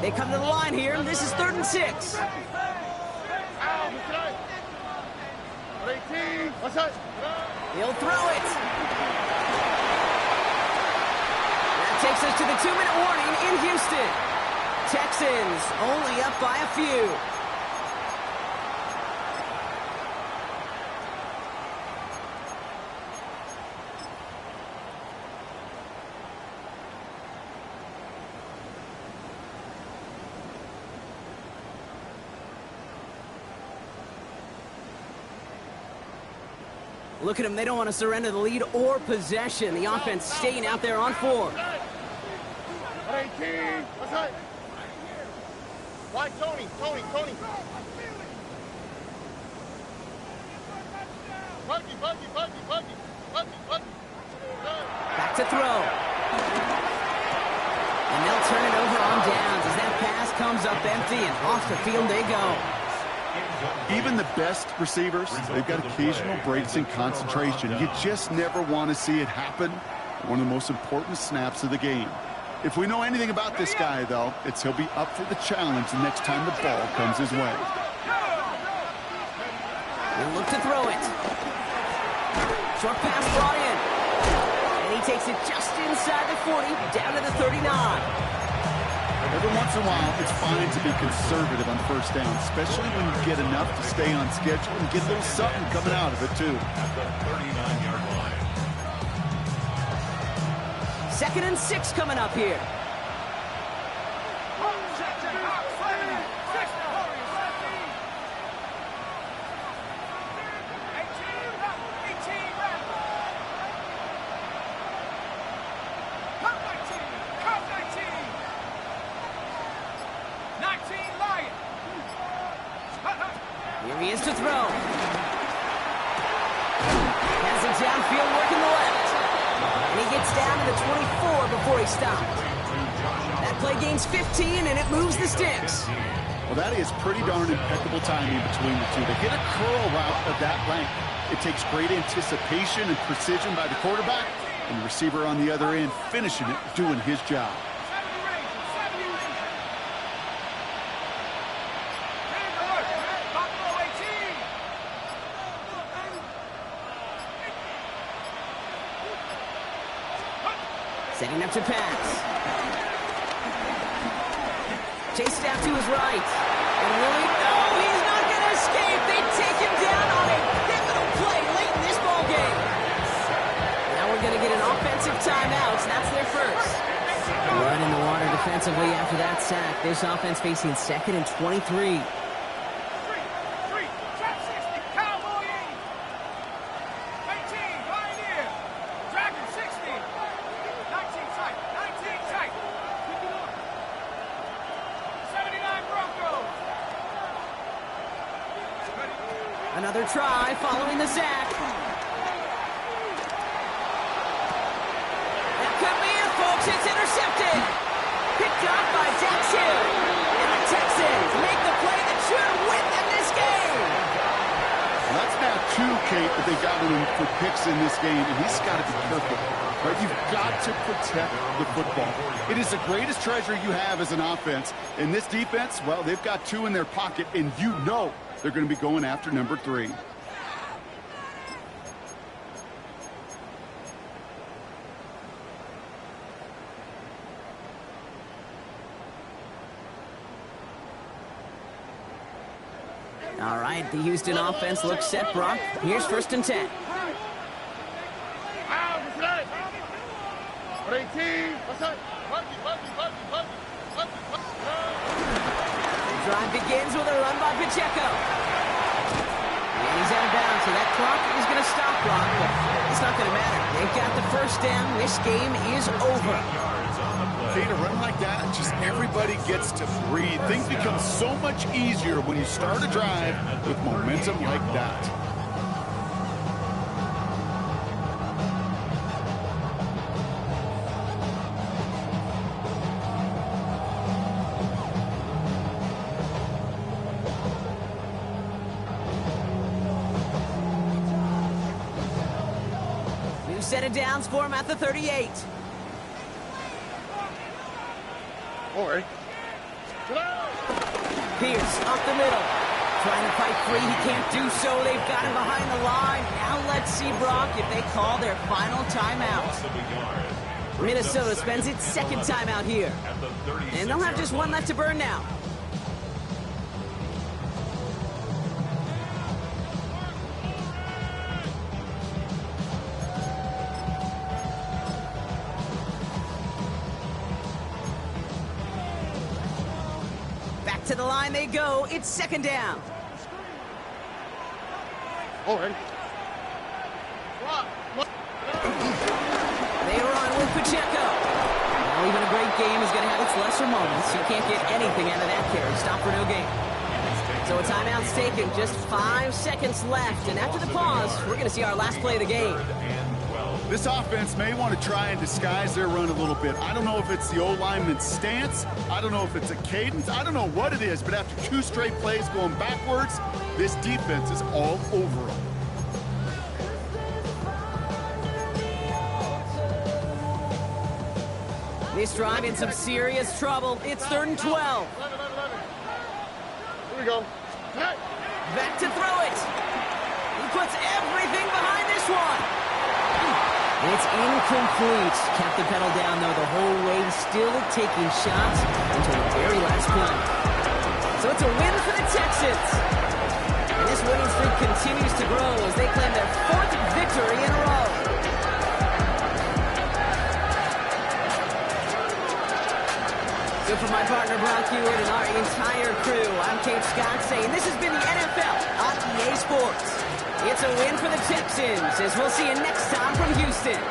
They come to the line here, and this is 3rd and 6. He'll throw it. That takes us to the 2-minute warning in Houston. Texans only up by a few. Look at them. They don't want to surrender the lead or possession. The offense staying out there on 4. 18. What's that? Why, Tony. Buggy. Back to throw. And they'll turn it over on downs as that pass comes up empty and off the field they go. Even the best receivers, they've got occasional breaks in concentration. You just never want to see it happen. One of the most important snaps of the game. If we know anything about this guy, though, it's he'll be up for the challenge the next time the ball comes his way. He'll look to throw it. Short pass brought in. And he takes it just inside the 40, down to the 39. Every once in a while, it's fine to be conservative on 1st down, especially when you get enough to stay on schedule and get a little something coming out of it, too. At the 39-yard line. 2nd and 6 coming up here. Here he is to throw. Has it downfield working the left. And he gets down to the 24 before he stopped. That play gains 15 and it moves the sticks. Well, that is pretty darn impeccable timing between the two. To hit a curl route of that length, it takes great anticipation and precision by the quarterback, and the receiver on the other end finishing it, doing his job. Setting up to pass. Chased out to his right. And really, oh, he's not going to escape. They take him down on a pivotal play late in this ball game. Now we're going to get an offensive timeout. That's their first. Blood in the water defensively after that sack. This offense facing 2nd and 23. Another try following the sack. That could be it, folks. It's intercepted. Picked up by Jackson. And the Texans make the play that should win them this game. Well, that's now two, Kate, that they got him for picks in this game, and he's got to be careful. Right? You've got to protect the football. It is the greatest treasure you have as an offense. In this defense, well, they've got two in their pocket, and you know they're going to be going after number 3. All right, the Houston offense looks set, Brock. Here's 1st and 10. The drive begins with a run by Pacheco. And he's out of bounds, so that clock is going to stop, Brock, but it's not going to matter. They've got the 1st down. This game is over. Kate, a run like that, just everybody gets to breathe. Things become so much easier when you start a drive with momentum like that. New set of downs for him at the 38. Pierce up the middle. Trying to fight free. He can't do so. They've got him behind the line. Now let's see, Brock, if they call their final timeout. Minnesota spends its 2nd timeout here. And they'll have just one left to burn now. To the line they go. It's 2nd down. They run with Pacheco. Now, even a great game is going to have its lesser moments. You can't get anything out of that carry. Stop for no gain. So a timeout's taken. Just 5 seconds left. And after the pause, we're going to see our last play of the game. This offense may want to try and disguise their run a little bit. I don't know if it's the old lineman's stance. I don't know if it's a cadence. I don't know what it is, but after 2 straight plays going backwards, this defense is all over them. This drive in some serious trouble. It's 3rd and 12. Here we go. Back to throw it. He puts everything behind this one. It's incomplete. Kept the pedal down, though, the whole way, still taking shots until the very last play. So it's a win for the Texans. And this winning streak continues to grow as they claim their 4th victory in a row. So for my partner, Brock Hewitt, and our entire crew, I'm Kate Scott saying this has been the NFL on EA Sports. It's a win for the Texans, as we'll see you next time from Houston.